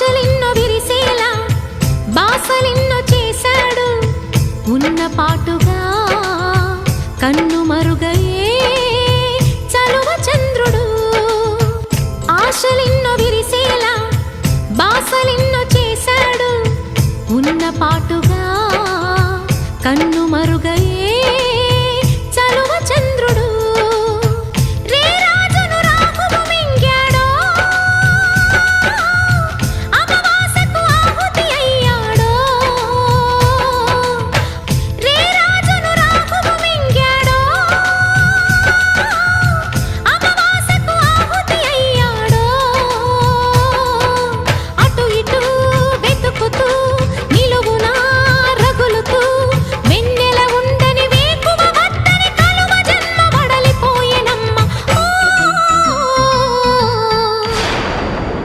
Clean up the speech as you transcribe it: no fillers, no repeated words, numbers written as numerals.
ఆశలెన్నో విరిసేలా బాసలెన్నో చేశాడు ఉన్న పాటుగా కన్ను మరుగయే చలువ చంద్రుడు ఆశలెన్నో విరిసేలా బాసలెన్నో చేశాడు ఉన్న పాటుగా కన్ను